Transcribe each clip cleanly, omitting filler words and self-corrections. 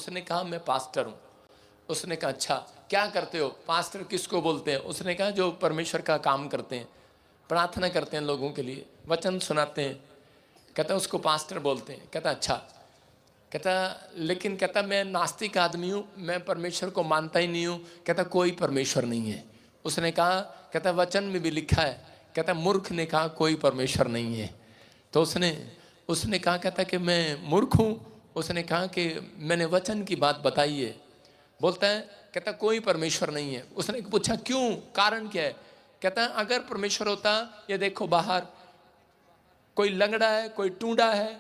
उसने कहा मैं पास्टर हूँ। उसने कहा अच्छा क्या करते हो? पास्टर किसको बोलते हैं? उसने कहा जो परमेश्वर का काम करते हैं, प्रार्थना करते हैं लोगों के लिए, वचन सुनाते हैं। कहता उसको पास्टर बोलते हैं। कहता अच्छा। कहता लेकिन कहता मैं नास्तिक आदमी हूँ, मैं परमेश्वर को मानता ही नहीं हूँ। कहता कोई परमेश्वर नहीं है। उसने कहा कहता वचन में भी लिखा है। कहता मूर्ख ने कहा कोई परमेश्वर नहीं है। तो उसने कहा कहता कि मैं मूर्ख हूँ। उसने कहा कि मैंने वचन की बात बताई है। बोलता है कहता कोई परमेश्वर नहीं है। उसने पूछा क्यों, कारण क्या है? कहता अगर परमेश्वर होता, ये देखो बाहर कोई लंगड़ा है, कोई टूंडा है,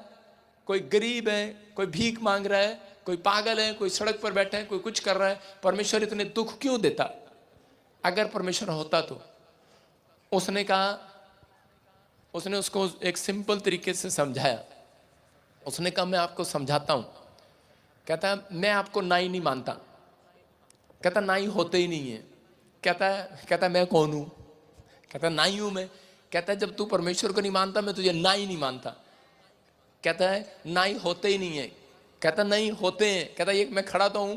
कोई गरीब है, कोई भीख मांग रहा है, कोई पागल है, कोई सड़क पर बैठा है, कोई कुछ कर रहा है, परमेश्वर इतने दुख क्यों देता अगर परमेश्वर होता तो? उसने कहा, उसने उसको एक सिंपल तरीके से समझाया। उसने कहा मैं आपको समझाता हूं। कहता मैं आपको नाई नहीं मानता। कहता नाई होते ही नहीं है। कहता मैं कौन हूं? कहता नाई हूं मैं। कहता जब तू परमेश्वर को नहीं मानता मैं तुझे नाई नहीं मानता। कहता है नाई होते ही नहीं है। कहता नहीं होते हैं। कहता एक मैं खड़ा तो हूं।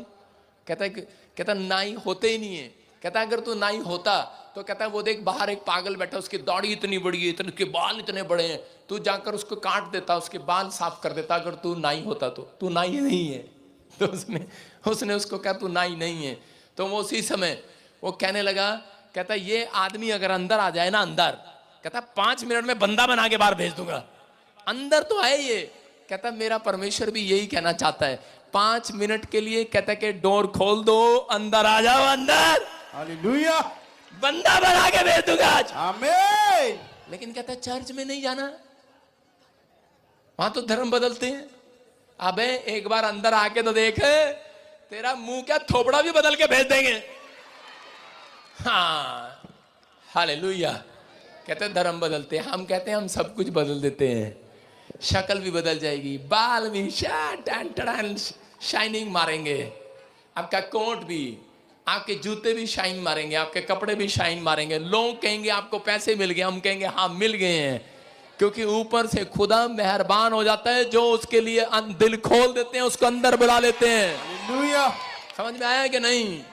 कहता नाई होते ही नहीं है। कहता अगर तू नाई होता तो कहता वो देख बाहर एक पागल बैठा, उसकी दाढ़ी इतनी बड़ी है, इतने उसके बाल इतने बड़े हैं, तू जाकर उसको काट देता, उसके बाल साफ कर देता। अगर तू नाई होता तो तू नाई नहीं है। तो उसने उसको कहा तू नाई नहीं है। तो वो उसी समय वो कहने लगा, कहता ये आदमी अगर अंदर आ जाए ना, अंदर, कहता 5 मिनट में बंदा बना के बाहर भेज दूंगा। अंदर तो है ये। कहता मेरा परमेश्वर भी यही कहना चाहता है, 5 मिनट के लिए कहता कि डोर खोल दो, अंदर आ जाओ, अंदर हालेलुया, बंदा बना के भेज दूंगा आज। आमीन। लेकिन कहता चर्च में नहीं जाना, वहां तो धर्म बदलते हैं। अबे एक बार अंदर आके तो देख, तेरा मुंह क्या थोपड़ा भी बदल के भेज देंगे। हाँ हालेलुया। कहते धर्म बदलते हैं, हम कहते हैं हम सब कुछ बदल देते हैं। शक्ल भी बदल जाएगी, बाल भी शाइनिंग मारेंगे, आपका कोट भी, आपके जूते भी शाइन मारेंगे, आपके कपड़े भी शाइन मारेंगे। लोग कहेंगे आपको पैसे मिल गए, हम कहेंगे हाँ मिल गए हैं, क्योंकि ऊपर से खुदा मेहरबान हो जाता है। जो उसके लिए दिल खोल देते हैं उसको अंदर बुला लेते हैं। हालेलुया। समझ में आया कि नहीं?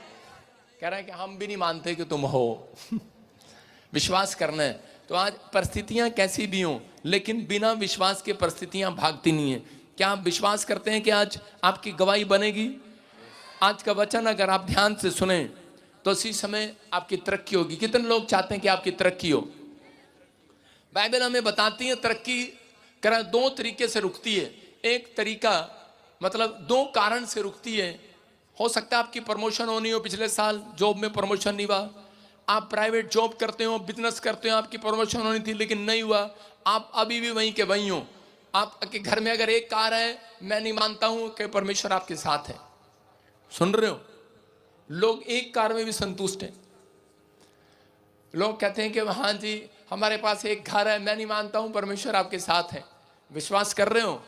कह रहा है कि हम भी नहीं मानते कि तुम हो। विश्वास करना है। तो आज परिस्थितियां कैसी भी हों, लेकिन बिना विश्वास के परिस्थितियां भागती नहीं है। क्या आप विश्वास करते हैं कि आज आपकी गवाही बनेगी? आज का वचन अगर आप ध्यान से सुने तो इसी समय आपकी तरक्की होगी। कितने लोग चाहते हैं कि आपकी तरक्की हो? बाइबल हमें बताती है तरक्की करा 2 तरीके से रुकती है। एक तरीका मतलब 2 कारण से रुकती है। हो सकता है आपकी प्रमोशन होनी हो, पिछले साल जॉब में प्रमोशन नहीं हुआ, आप प्राइवेट जॉब करते हो, बिजनेस करते हो, आपकी प्रमोशन होनी थी लेकिन नहीं हुआ, आप अभी भी वहीं के वहीं हो। आपके घर में अगर एक कार है, मैं नहीं मानता हूं कि परमेश्वर आपके साथ है। सुन रहे हो? लोग एक कार में भी संतुष्ट हैं। लोग कहते हैं कि हाँ जी हमारे पास एक घर है, मैं नहीं मानता हूं परमेश्वर आपके साथ है। विश्वास कर रहे हो?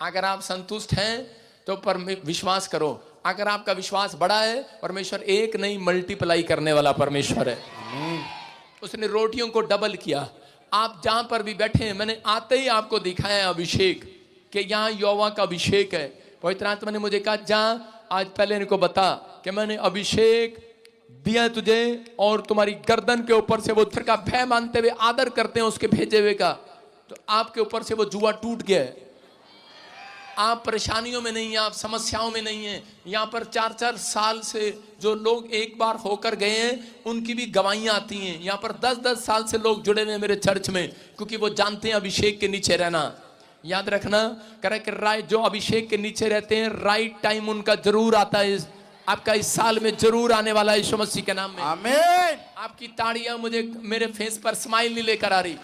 अगर आप संतुष्ट हैं तो विश्वास करो। अगर आपका विश्वास बड़ा है, परमेश्वर एक नहीं मल्टीप्लाई करने वाला परमेश्वर है। उसने रोटियों को डबल किया। आप जहां पर भी बैठे हैं, मैंने आते ही आपको दिखाया अभिषेक, कि यहाँ यहोवा का अभिषेक है। पवित्र आत्मा ने मुझे कहा जा आज पहले इनको बता कि मैंने अभिषेक दिया तुझे, और तुम्हारी गर्दन के ऊपर से वो ईश्वर का भय मानते हुए आदर करते हैं उसके भेजे हुए का, तो आपके ऊपर से वो जुआ टूट गया है। आप परेशानियों में नहीं हैं, आप समस्याओं में नहीं हैं। यहाँ पर 4-4 साल से जो लोग एक बार होकर गए हैं उनकी भी गवाहियाँ आती हैं। यहाँ पर 10-10 साल से लोग जुड़े हुए हैं मेरे चर्च में, क्योंकि वो जानते हैं अभिषेक के नीचे रहना। याद रखना, करे कि राइट जो अभिषेक के नीचे रहते हैं, राइट टाइम उनका जरूर आता है। आपका इस साल में जरूर आने वाला है यीशु मसीह के नाम में। आमीन। आपकी ताड़ियां मुझे मेरे फेस पर स्माइल नहीं लेकर आ रही।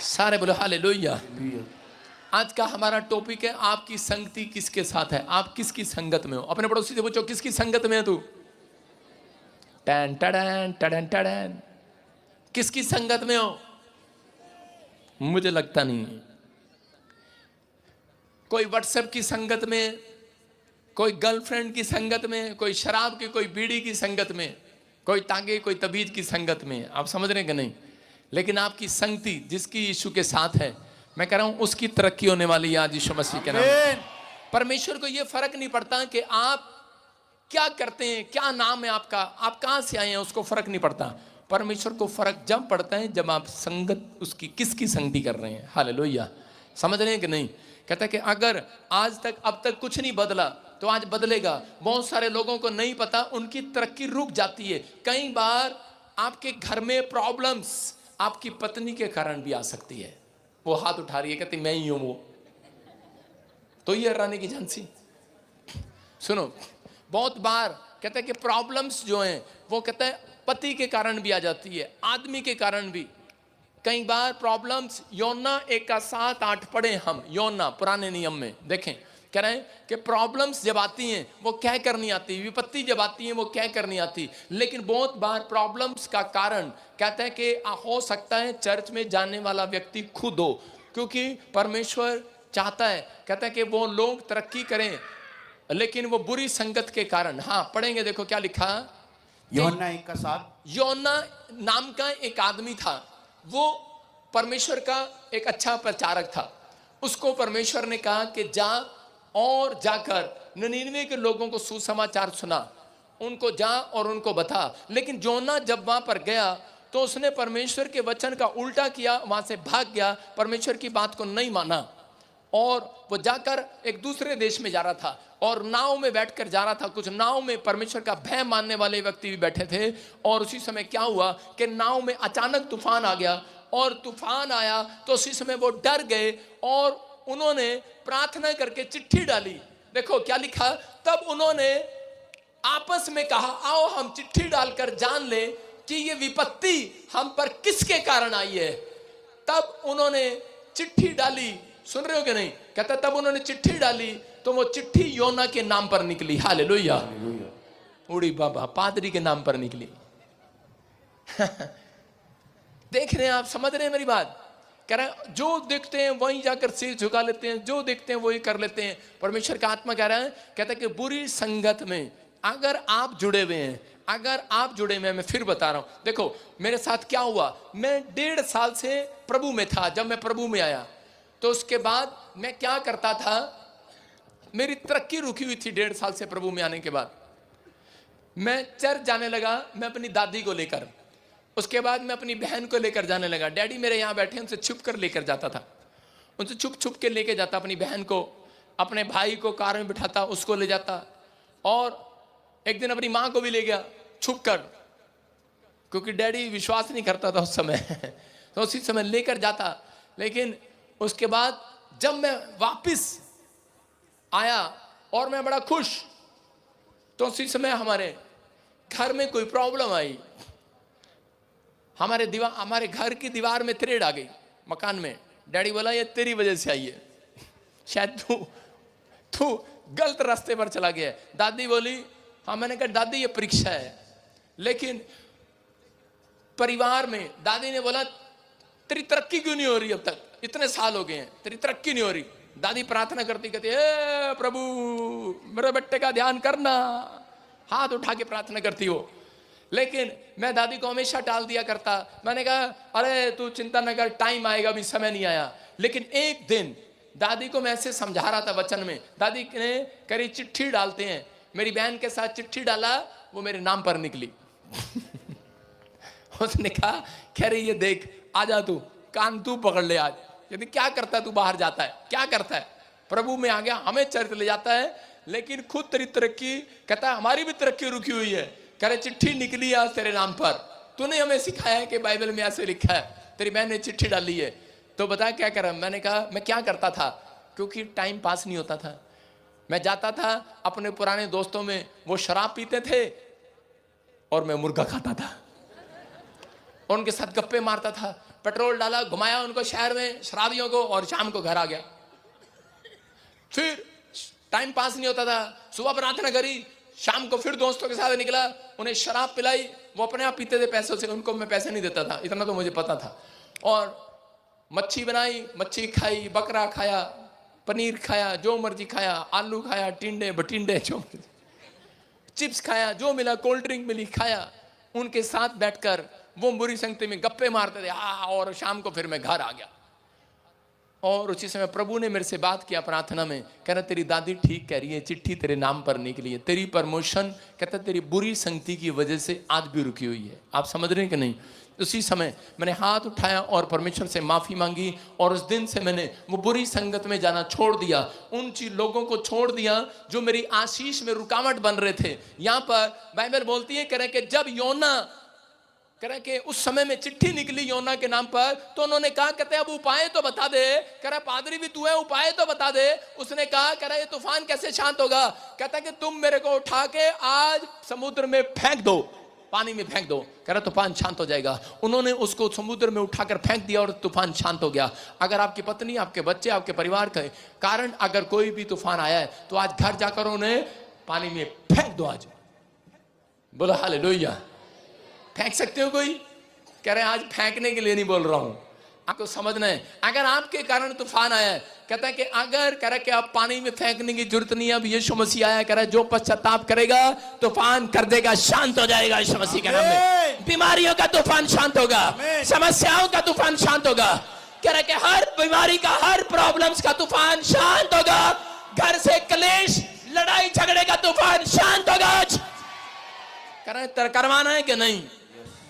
सारे बोलो हालेलुया। आज का हमारा टॉपिक है आपकी संगति किसके साथ है, आप किसकी संगत में हो। अपने पड़ोसी से पूछो किसकी संगत में है तू? टैन टैन टैन टैन, किसकी संगत में हो? मुझे लगता नहीं है। कोई व्हाट्सएप की संगत में, कोई गर्लफ्रेंड की संगत में, कोई शराब की, कोई बीड़ी की संगत में, कोई तांगे कोई तबीज की संगत में। आप समझ रहे हैं कि नहीं? लेकिन आपकी संगति जिसकी यीशु के साथ है, मैं कह रहा हूं उसकी तरक्की होने वाली है आज यीशु मसीह के नाम में। आमीन। परमेश्वर को ये फर्क नहीं पड़ता कि आप क्या करते हैं, क्या नाम है आपका, आप कहां से आए हैं, उसको फर्क नहीं पड़ता। परमेश्वर को फर्क जब पड़ता है जब आप संगत उसकी किसकी संगति कर रहे हैं। हालेलुया, समझ रहे हैं कि नहीं। कहता है कि अगर आज तक अब तक कुछ नहीं बदला तो आज बदलेगा। बहुत सारे लोगों को नहीं पता, उनकी तरक्की रुक जाती है। कई बार आपके घर में प्रॉब्लम्स आपकी पत्नी के कारण भी आ सकती है। वो हाथ उठा रही है, कहती मैं ही हूं वो, तो ये रानी की झांसी। सुनो, बहुत बार कहता है कि प्रॉब्लम्स जो हैं वो कहता है पति के कारण भी आ जाती है, आदमी के कारण भी। कई बार प्रॉब्लम्स, योना 1:7-8 पढ़े हम, योना पुराने नियम में देखें, कह रहे हैं कि प्रॉब्लम्स जब आती हैं वो क्या करनी आती, विपत्ति जब आती है वो क्या करनी आती। लेकिन बहुत बार प्रॉब्लम्स का कारण कहता है कि हो सकता है चर्च में जाने वाला व्यक्ति खुद हो, क्योंकि परमेश्वर चाहता है, कहता है कि वो लोग तरक्की करें, लेकिन वो बुरी संगत के कारण। हाँ पढ़ेंगे, देखो क्या लिखा। यूहन्ना 1:7। योना नाम का एक आदमी था, वो परमेश्वर का एक अच्छा प्रचारक था। उसको परमेश्वर ने कहा कि जा और जाकर निनीवे के लोगों को सुसमाचार सुना, उनको जा और उनको बता। लेकिन योना जब वहां पर गया तो उसने परमेश्वर के वचन का उल्टा किया, वहां से भाग गया, परमेश्वर की बात को नहीं माना, और वो जाकर एक दूसरे देश में जा रहा था और नाव में बैठकर जा रहा था। कुछ नाव में परमेश्वर का भय मानने वाले व्यक्ति भी बैठे थे। और उसी समय क्या हुआ कि नाव में अचानक तूफान आ गया, और तूफान आया तो उसी समय वो डर गए और उन्होंने प्रार्थना करके चिट्ठी डाली। देखो क्या लिखा, तब उन्होंने आपस में कहा आओ हम चिट्ठी डालकर जान ले कि ये विपत्ति हम पर किसके कारण आई है। तब उन्होंने चिट्ठी डाली, सुन रहे हो कि नहीं। कहता तब उन्होंने चिट्ठी डाली तो वो चिट्ठी योना के नाम पर निकली। हालेलुया, उड़ी बाबा, पादरी के नाम पर निकली। देख रहे हैं आप, समझ रहे हैं मेरी बात। कह रहा है जो देखते हैं वहीं जाकर सिर झुका लेते हैं, जो देखते हैं वही कर लेते हैं। परमेश्वर का आत्मा कह रहा है, कहता है कि बुरी संगत में अगर आप जुड़े हुए हैं, अगर आप जुड़े हुए हैं, मैं फिर बता रहा हूं, देखो मेरे साथ क्या हुआ। मैं 1.5 साल से प्रभु में था। जब मैं प्रभु में आया तो उसके बाद मैं क्या करता था, मेरी तरक्की रुकी हुई थी 1.5 साल से प्रभु में आने के बाद। मैं चर्च जाने लगा, मैं अपनी दादी को लेकर, उसके बाद मैं अपनी बहन को लेकर जाने लगा। डैडी मेरे यहाँ बैठे, उनसे छुप कर लेकर जाता था, उनसे छुप छुप के लेके जाता अपनी बहन को, अपने भाई को कार में बिठाता, उसको ले जाता, और एक दिन अपनी माँ को भी ले गया छुप कर, क्योंकि डैडी विश्वास नहीं करता था उस समय तो उसी समय लेकर जाता। लेकिन उसके बाद जब मैं वापिस आया और मैं बड़ा खुश, तो उसी समय हमारे घर में कोई प्रॉब्लम आई। हमारे घर की दीवार में त्रेड़ आ गई, मकान में। डैडी बोला ये तेरी वजह से आई है, शायद तू गलत रास्ते पर चला गया है। दादी बोली हाँ। मैंने कहा दादी ये परीक्षा है। लेकिन परिवार में दादी ने बोला तेरी तरक्की क्यों नहीं हो रही, अब तक इतने साल हो गए हैं तेरी तरक्की नहीं हो रही। दादी प्रार्थना करती, कहती हे प्रभु मेरे बेटे का ध्यान करना, हाथ उठा के प्रार्थना करती हो। लेकिन मैं दादी को हमेशा टाल दिया करता। मैंने कहा अरे तू चिंता न कर, टाइम आएगा, अभी समय नहीं आया। लेकिन एक दिन दादी को मैं ऐसे समझा रहा था वचन में, दादी ने करी चिट्ठी डालते हैं, मेरी बहन के साथ चिट्ठी डाला, वो मेरे नाम पर निकली उसने कहा कह रही ये देख, आजा तू, कान तू पकड़ ले आज। यदि क्या करता है तू, बाहर जाता है, क्या करता है, प्रभु में आ गया, हमें चर्च ले जाता है, लेकिन खुद तेरी तरक्की, कहता है हमारी भी तरक्की रुकी हुई है। कह रहे चिट्ठी निकली आज तेरे नाम पर, तूने हमें सिखाया है कि बाइबल में ऐसे लिखा है, तेरी बहन ने चिट्ठी डाली है, तो बता क्या करा। मैंने कहा मैं क्या करता था, क्योंकि टाइम पास नहीं होता था। मैं जाता था अपने पुराने दोस्तों में, वो शराब पीते थे और मैं मुर्गा खाता था, और उनके साथ गप्पे मारता था। पेट्रोल डाला, घुमाया उनको शहर में, शराबियों को, और शाम को घर आ गया। फिर टाइम पास नहीं होता था, सुबह प्रार्थना करी, शाम को फिर दोस्तों के साथ निकला, उन्हें शराब पिलाई, वो अपने आप पीते थे पैसों से, उनको मैं पैसे नहीं देता था, इतना तो मुझे पता था। और मच्छी बनाई, मच्छी खाई, बकरा खाया, पनीर खाया, जो मर्जी खाया, आलू खाया, टिंडे भटिंडे जो चिप्स खाया, जो मिला, कोल्ड ड्रिंक मिली खाया। उनके साथ बैठकर वो बुरी संगति में गप्पे मारते थे और शाम को फिर मैं घर आ गया। और उसी समय प्रभु ने मेरे से बात किया प्रार्थना में, कह रहा तेरी दादी ठीक कह रही है, चिट्ठी तेरे नाम पर निकली है, तेरी प्रमोशन कहता तेरी बुरी संगति की वजह से आज भी रुकी हुई है। आप समझ रहे हैं कि नहीं? उसी समय मैंने हाथ उठाया और परमेश्वर से माफी मांगी, और उस दिन से मैंने वो बुरी संगत में जाना छोड़ दिया, उन लोगों को छोड़ दिया जो मेरी आशीष में रुकावट बन रहे थे। यहाँ पर बाइबल बोलती है कह रहे कि जब योना कह रहे कि उस समय में चिट्ठी निकली योना के नाम पर, तो उन्होंने कहा कहते अब उपाय तो बता दे। कह रहा पादरी भी तू है, उपाय तो बता दे। उसने कहा कह रहा ये तूफान कैसे शांत होगा? कहता कि तुम मेरे को उठा के आज समुद्र में फेंक दो, पानी में फेंक दो, कह रहा तूफान शांत हो जाएगा। उन्होंने उसको समुद्र में उठाकर फेंक दिया और तूफान शांत हो गया। अगर आपकी पत्नी, आपके बच्चे, आपके परिवार के कारण अगर कोई भी तूफान आया है तो आज घर जाकर उन्हें पानी में फेंक दो। आज बोलो हालेलुया। फेंक सकते हो कोई? कह रहे आज फेंकने के लिए नहीं बोल रहा हूं, आपको समझना है। अगर आपके कारण तूफान आया है, कहता है कि अगर कह रहा कि आप पानी में फेंकने की जरूरत नहीं है, अब यीशु मसीह आया, कह रहा है जो पश्चाताप करेगा तूफान कर देगा, शांत हो जाएगा यीशु मसीह के नाम में। बीमारियों का तूफान शांत होगा, समस्याओं का तूफान शांत होगा। कह रहा है कि हर बीमारी का, हर प्रॉब्लम्स का तूफान शांत होगा। घर से क्लेश, लड़ाई झगड़े का तूफान शांत होगा। कह रहा है करवाना है कि नहीं?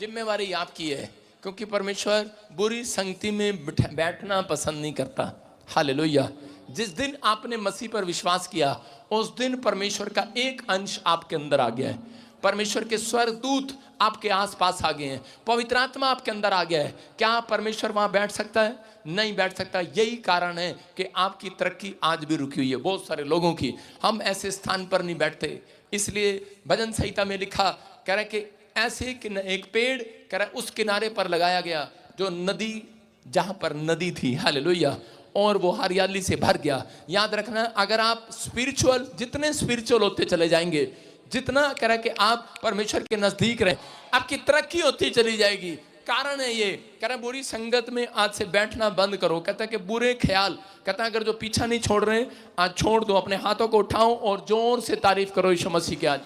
जिम्मेवारी आपकी है, क्योंकि परमेश्वर बुरी संगति में बैठना पसंद नहीं करता। हालेलुया। जिस दिन आपने मसीह पर विश्वास किया उस दिन परमेश्वर का एक अंश आपके अंदर आ गया है। परमेश्वर के स्वर्गदूत आपके आसपास आ गए हैं, पवित्र आत्मा आपके अंदर आ गया है। क्या परमेश्वर वहां बैठ सकता है? नहीं बैठ सकता। यही कारण है कि आपकी तरक्की आज भी रुकी हुई है। बहुत सारे लोगों की, हम ऐसे स्थान पर नहीं बैठते। इसलिए भजन संहिता में लिखा, कह रहा कि ऐसे एक पेड़ कह रहा उस किनारे पर लगाया गया जो नदी, जहां पर नदी थी। हालेलुया। और वो हरियाली से भर गया। याद रखना, अगर आप स्पिरिचुअल, जितने स्पिरिचुअल होते चले जाएंगे, जितना कह रहा कि आप परमेश्वर के नजदीक रहे, आपकी तरक्की होती चली जाएगी। कारण है ये, कह रहा बुरी संगत में आज से बैठना बंद करो। कहता है कि बुरे ख्याल, कहता है अगर जो पीछा नहीं छोड़ रहे आज छोड़ दो। अपने हाथों को उठाओ और जोर से तारीफ करो यीशु मसीह के आज।